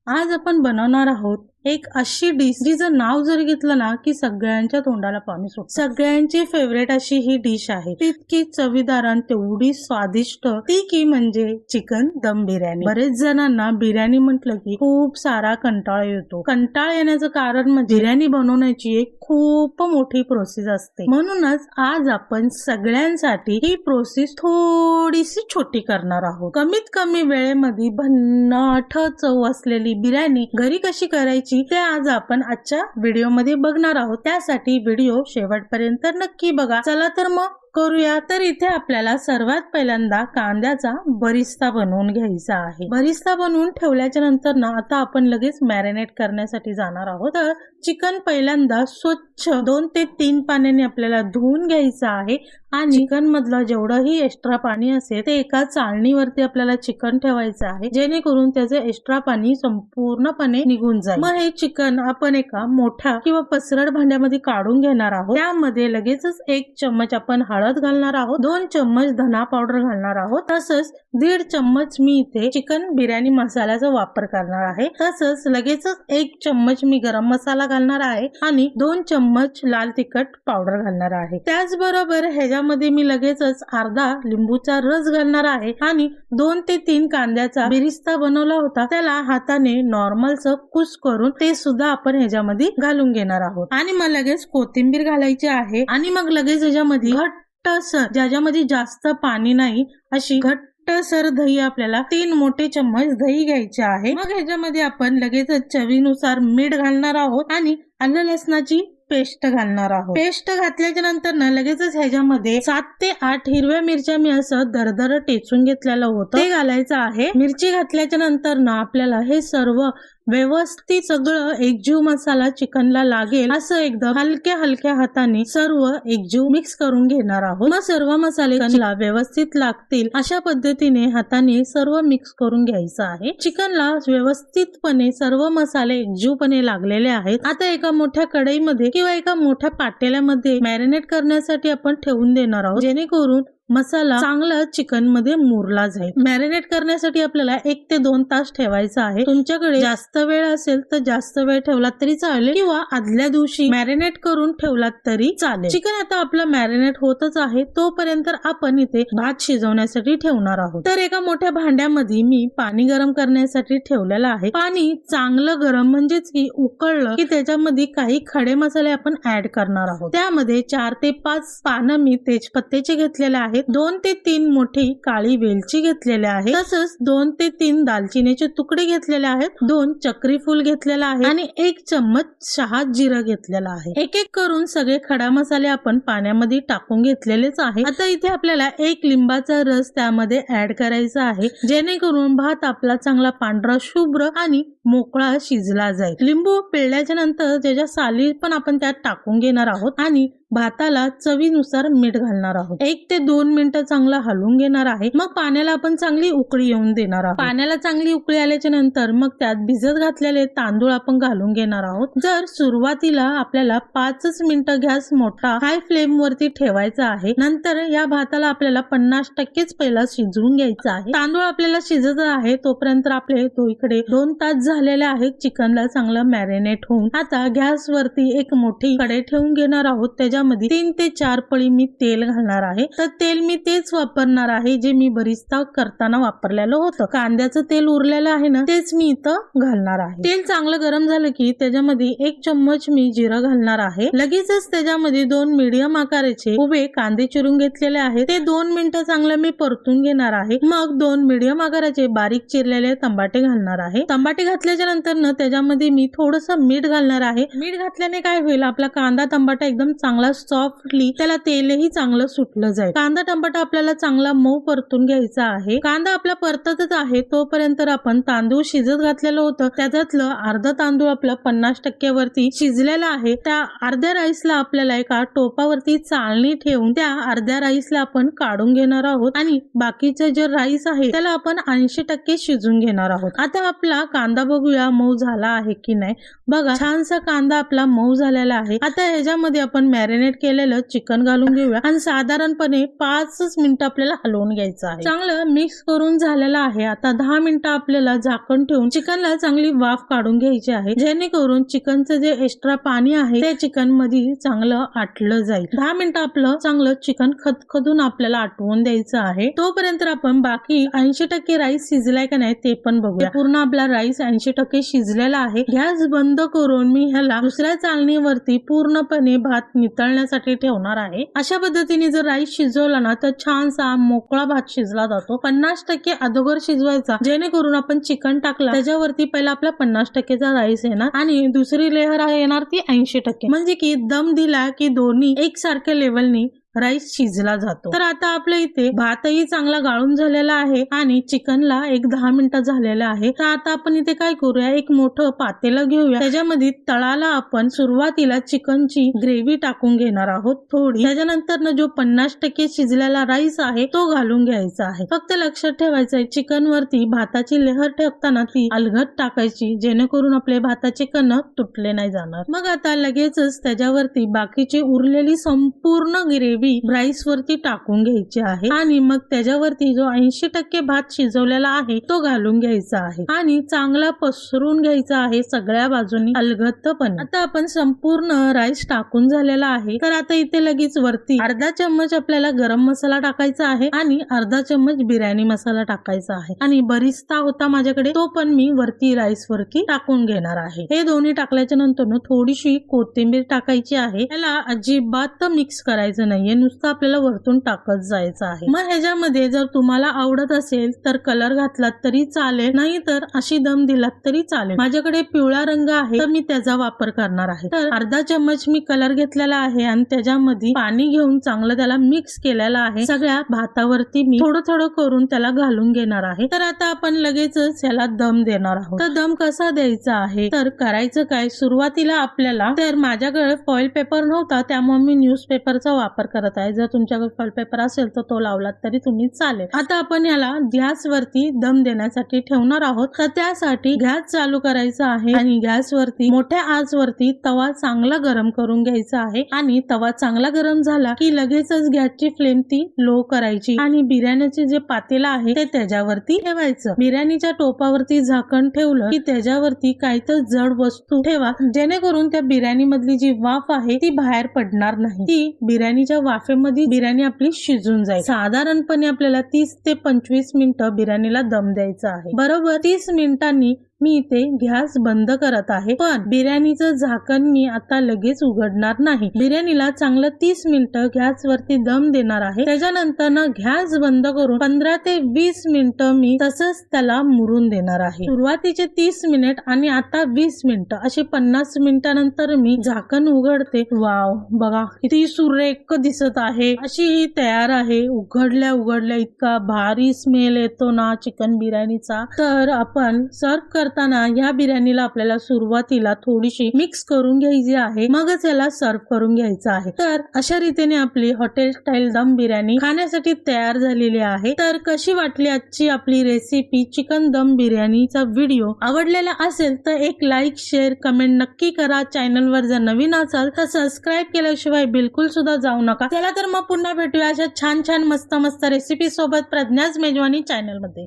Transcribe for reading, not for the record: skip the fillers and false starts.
आज आपण बनवणार आहोत एक अशी डिश जिचं नाव जरी घेतलं ना की सगळ्यांच्या तोंडाला पाणी सुटतं। सगळ्यांची फेवरेट अशी ही डिश आहे, तितकी चवीदार आणि तेवढी स्वादिष्ट ती की म्हणजे चिकन दम बिर्याणी। बरेच जणांना बिर्याणी म्हटलं की खूप सारा कंटाळा येतो। कंटाळा येण्याचं कारण म्हणजे बिर्याणी बनवण्याची एक खूप मोठी प्रोसेस असते, म्हणूनच आज आपण सगळ्यांसाठी ही प्रोसेस थोडीशी छोटी करणार आहोत। कमीत कमी वेळेमध्ये भन्नाट चव असलेली बिर्याणी घरी कशी करायची ते आज आपण आजच्या व्हिडिओ मध्ये बघणार आहोत। त्यासाठी व्हिडिओ शेवटपर्यंत नक्की बघा। चला तर मग करूया। तर इथे आपल्याला सर्वात पहिल्यांदा कांद्याचा बरिस्ता बनवून घ्यायचा आहे। बरिस्ता बनवून ठेवल्याच्या नंतर ना आता आपण लगेच मॅरिनेट करण्यासाठी जाणार आहोत। तर चिकन पहिल्यांदा स्वच्छ 2 ते 3 पाण्याने आपल्याला धुवून घ्यायचं आहे आणि चिकन मधलं जेवढंही एक्स्ट्रा पाणी असेल ते एका चाळणीवरती आपल्याला चिकन ठेवायचं आहे, जेणेकरून त्याचे एक्स्ट्रा पाणी संपूर्णपणे निघून जाईल। मग हे चिकन आपण एका मोठ्या किंवा पसरट भांड्यामध्ये काढून घेणार आहोत। त्यामध्ये लगेचच 1 चम्मच आपण हळद घालणार आहोत, 2 चम्मच धना पावडर घालणार आहोत, तसंच 1.5 चम्मच मी इथे चिकन बिर्याणी मसाल्याचा वापर करणार आहे। तसंच लगेचच 1 चम्मच मी गरम मसाला घालणार आहे आणि 2 चम्मच लाल तिखट पावडर घालणार आहे। त्याचबरोबर ह्याच्यामध्ये मी लगेचच अर्धा लिंबूचा रस घालणार आहे आणि 2 ते 3 कांद्याचा बिरिस्ता बनवला होता त्याला हाताने नॉर्मलचं कुस करून ते सुद्धा आपण ह्याच्यामध्ये घालून घेणार आहोत। आणि मग लगेच कोथिंबीर घालायची आहे आणि मग लगेच ह्याच्यामध्ये घट्टसर, ज्याच्यामध्ये जास्त पाणी नाही अशी घट्टसर दही, आपल्याला 3 मोठे चम्मच दही घ्यायचे आहे। मग ह्याच्यामध्ये आपण लगेच चवीनुसार मीठ घालणार आहोत आणि आलं लसणाची पेस्ट घालणार आहोत। पेस्ट घातल्याच्या नंतर ना लगेचच ह्याच्यामध्ये 7 ते 8 हिरव्या मिरच्या मी असं दरदर टेचून घेतलेलं होतं ते घालायचं आहे। मिरची घातल्याच्या नंतर ना आपल्याला हे सर्व व्यवस्थित सगळं एकजीव मसाला चिकनला लागेल असं एकदम हलक्या हाताने सर्व एकजीव मिक्स करून घेणार आहोत। मग सर्व मसाले चिकनला व्यवस्थित लागतील अशा पद्धतीने हाताने सर्व मिक्स करून घ्यायचं आहे। चिकनला व्यवस्थितपणे सर्व मसाले एकजीवपणे लागलेले आहेत। आता एका मोठ्या कढईमध्ये किंवा एका मोठ्या पातेल्यामध्ये मॅरिनेट करण्यासाठी आपण ठेवून देणार आहोत, जेणेकरून मसाला चांगला चिकन मध्ये मुरला जाईल। मॅरिनेट करण्यासाठी आपल्याला 1 ते 2 तास ठेवायचा आहे। तुमच्याकडे जास्त वेळ असेल तर जास्त वेळ ठेवलात तरी चालेल किंवा आदल्या दिवशी मॅरिनेट करून ठेवलात तरी चालेल। चिकन आता आपलं मॅरिनेट होतच आहे, तोपर्यंत आपण इथे भात शिजवण्यासाठी ठेवणार आहोत। तर एका मोठ्या भांड्यामध्ये मी पाणी गरम करण्यासाठी ठेवलेलं आहे। पाणी चांगलं गरम म्हणजेच की उकळलं की त्याच्यामध्ये काही खडे मसाले आपण ऍड करणार आहोत। त्यामध्ये 4 ते 5 पानं मी तेजपत्त्याचे घेतलेले आहेत, 2 ते 3 मोठी काळी वेलची घेतलेले आहे, तसंच 2 ते 3 दालचिनीचे तुकडे घेतलेले आहेत, 2 चक्री फूल घेतलेला आहे आणि 1 चम्मच शहा जिरं घेतलेला आहे। एक एक करून सगळे खडा मसाले आपण पाण्यामध्ये टाकून घेतलेलेच आहे। आता इथे आपल्याला 1 लिंबाचा रस त्यामध्ये ऍड करायचा आहे, जेणेकरून भात आपला चांगला पांढरा शुभ्र आणि मोकळा शिजला जाईल। लिंबू पिळल्याच्या नंतर त्याच्या साली पण आपण त्यात टाकून घेणार आहोत आणि भाताला चवीनुसार मीठ घालणार आहोत। 1 ते 2 मिनिटं चांगलं हलवून घेणार आहे। मग पाण्याला आपण चांगली उकळी येऊन देणार आहोत। पाण्याला चांगली उकळी आल्याच्या नंतर मग त्यात भिजत घातलेले तांदूळ आपण घालून घेणार आहोत। जर सुरुवातीला आपल्याला 5 मिनिटं गॅस मोठा हाय फ्लेम वरती ठेवायचा आहे, नंतर या भाताला आपल्याला 50% पहिला शिजवून घ्यायचा आहे। तांदूळ आपल्याला शिजत आहे तोपर्यंत आपले इकडे 2 तास झालेले आहेत चिकनला चांगलं मॅरिनेट होऊन। आता गॅस वरती एक मोठी कढई ठेवून घेणार आहोत, त्याच्यामध्ये 3 ते 4 पळी मी तेल घालणार आहे। तर तेल मी तेच वापरणार आहे जे मी बरिस्ता करताना वापरलेलं होतं। कांद्याचं तेल उरलेलं आहे ना तेच मी इथं घालणार आहे। तेल चांगलं गरम झालं की त्याच्यामध्ये 1 चम्मच मी जिरं घालणार आहे। लगेचच त्याच्यामध्ये 2 मीडियम आकाराचे उभे कांदे चिरून घेतलेले आहेत, ते 2 मिनिटं चांगलं मी परतून घेणार आहे। मग 2 मीडियम आकाराचे बारीक चिरलेले टमाटे घालणार आहे। टमाटे घातल्याच्या नंतर ना त्याच्यामध्ये मी थोडंसं मीठ घालणार आहे। मीठ घातल्याने काय होईल, आपला कांदा टमाटा एकदम चांगला सॉफ्टली त्याला तेलही चांगलं सुटलं जाईल। कांदा टमाटा आपल्याला चांगला मऊ परतून घ्यायचा आहे। कांदा आपला परततच आहे तोपर्यंत आपण तांदूळ शिजत घातलेलं होतं त्याच्यातलं अर्धा तांदूळ आपलं 50% वरती शिजलेला आहे। त्या अर्ध्या राईसला आपल्याला एका टोपावरती चाळणी ठेवून त्या अर्ध्या राईसला आपण काढून घेणार आहोत आणि बाकीचे जे राईस आहे त्याला आपण 80% शिजून घेणार आहोत। आता आपला कांदा बघूया मऊ झाला आहे की नाही। बघा छानसा कांदा आपला मऊ झालेला आहे। आता ह्याच्यामध्ये आपण मॅरिनेट मॅरिनेट केलेलं चिकन घालून घेऊया आणि साधारणपणे 5 मिनिटं आपल्याला हलवून घ्यायचं आहे. चांगलं मिक्स करून झालेलं आहे. आता 10 मिनिटं आपल्याला झाकण ठेवून चिकनला चांगली वाफ काढून घ्यायची आहे, जेणेकरून चिकनचं जे एक्स्ट्रा पाणी आहे ते चिकन मध्ये चांगलं आटलं जाईल. 10 मिनिटं आपलं चांगलं चिकन खदखदून आपल्याला आटवून द्यायचं आहे. तोपर्यंत आपण बाकी 80% राईस शिजलाय का नाही ते पण बघूया. पूर्ण आपला राईस 80% शिजलेला आहे. गॅस बंद करून मी ह्याला दुसऱ्या चाळणीवरती पूर्णपणे भात नितळण्यासाठी ठेवणार आहे. अशा पद्धतीने जर राईस शिजवला ना तर छानसा मोकळा भात शिजला जातो. 50% अगोदर शिजवायचा, जेणेकरून आपण चिकन टाकला त्याच्यावरती पहिला आपला 50%चा राईस येणार आणि दुसरी लेअर आहे येणार ती 80%. म्हणजे की दम दिला की दोन्ही एकसारख्या लेवलनी राईस शिजला जातो. तर आता आपल्या इथे भातही चांगला गाळून झालेला आहे आणि चिकनला एक 10 मिनिटं झालेला आहे. तर आता आपण इथे काय करूया, एक मोठं पातेलं घेऊया. त्याच्यामध्ये तळाला आपण सुरुवातीला चिकनची ग्रेव्ही टाकून घेणार आहोत थोडी. त्याच्यानंतर जो 50% शिजलेला राईस आहे तो घालून घ्यायचा आहे. फक्त लक्षात ठेवायचं आहे चिकन वरती भाताची लेहर ठेवताना ती अलगद टाकायची, जेणेकरून आपले भाताचे कण तुटले नाही जाणार. मग आता लगेचच त्याच्यावरती बाकीची उरलेली संपूर्ण ग्रेव्ही राईस वरती टाकून घ्यायची आहे आणि मग त्याच्यावरती जो 80% भात शिजवलेला आहे तो घालून घ्यायचा आहे आणि चांगला पसरून घ्यायचा आहे सगळ्या बाजूनी अलगदपणे. आता आपण संपूर्ण राईस टाकून झालेला आहे. तर आता इथे लगेच वरती अर्धा चम्मच आपल्याला गरम मसाला टाकायचा आहे आणि अर्धा चम्मच बिर्याणी मसाला टाकायचा आहे आणि बरिस्ता होता माझ्याकडे तो पण मी वरती राईस वरती टाकून घेणार आहे. हे दोन्ही टाकल्याच्या नंतर थोडीशी कोथिंबीर टाकायची आहे. याला अजिबात मिक्स करायचं नाहीये, नुसतं आपल्याला वरतून टाकत जायचं आहे. मग ह्याच्यामध्ये जर तुम्हाला आवडत असेल तर कलर घातलात तरी चालेल, नाही तर अशी दम दिलात तरी चालेल. माझ्याकडे पिवळा रंग आहे तर मी त्याचा वापर करणार आहे. तर अर्धा चम्मच मी कलर घेतलेला आहे आणि त्याच्यामध्ये पाणी घेऊन चांगलं त्याला मिक्स केलेला आहे. सगळ्या भातावरती मी थोडं थोडं करून त्याला घालून घेणार आहे. तर आता आपण लगेचच याला दम देणार आहोत. तर दम कसा द्यायचा आहे तर करायचं काय, सुरुवातीला आपल्याला, तर माझ्याकडे फॉइल पेपर नव्हता त्यामुळे मी न्यूजपेपरचा वापर करत आहे. जर तुमच्याकडे फॉइल पेपर असेल तर तो लावलात तरी तुम्ही चालेल. आता आपण याला गॅस वरती दम देण्यासाठी ठेवणार आहोत. तर त्यासाठी गॅस चालू करायचा आहे आणि गॅस वरती मोठ्या आच वरती तवा चांगला गरम करून घ्यायचा आहे आणि तवा चांगला गरम झाला की लगेचच गॅसची फ्लेम ती लो करायची आणि बिर्याणीचे जे पातेलं आहे ते त्याच्यावरती ठेवायचं. बिर्याणीच्या टोपावरती झाकण ठेवलं की त्याच्यावरती काहीतरी जड वस्तू ठेवा, जेणेकरून त्या बिर्याणी मधली जी वाफ आहे ती बाहेर पडणार नाही. ती बिर्याणीच्या वाफेमध्ये बिर्याणी आपली शिजून जाईल. साधारणपणे आपल्याला 30 ते 25 मिनिटं बिर्याणीला दम द्यायचा आहे. बरोबर 30 मिनिटांनी मी इथे गॅस बंद करत आहे, पण बिर्याणीचं झाकण मी आता लगेच उघडणार नाही. बिर्याणीला चांगलं 30 मिनिटं गॅस वरती दम देणार आहे. त्याच्यानंतर गॅस बंद करून 15 ते 20 मिनिटं मी तसंच त्याला मुरून देणार आहे. सुरुवातीचे 30 मिनिट आणि आता 20 मिनिटं असे 50 मिनिटानंतर मी झाकण उघडते. वाव, बघा किती सुरेख दिसत आहे. अशी ही तयार आहे. उघडल्या उघडल्या इतका भारी स्मेल येतो ना चिकन बिर्याणीचा. तर आपण सर्व करताना या बिर्याणीला आपल्याला सुरुवातीला थोडीशी मिक्स करून घ्यायची आहे, मगच याला सर्व करून घ्यायचं आहे. तर अशा रीतीने आपली हॉटेल स्टाईल दम बिर्याणी खाण्यासाठी तयार झालेली आहे. तर कशी वाटली आजची आपली रेसिपी चिकन दम बिर्याणीचा व्हिडिओ? आवडलेला असेल तर एक लाईक, शेअर, कमेंट नक्की करा. चॅनलवर जर नवीन असाल तर सबस्क्राईब केल्याशिवाय बिलकुल सुद्धा जाऊ नका. चला तर मग पुन्हा भेटूया अशा छान छान मस्त मस्त रेसिपी सोबत प्रज्ञाच मेजवानी चॅनल मध्ये.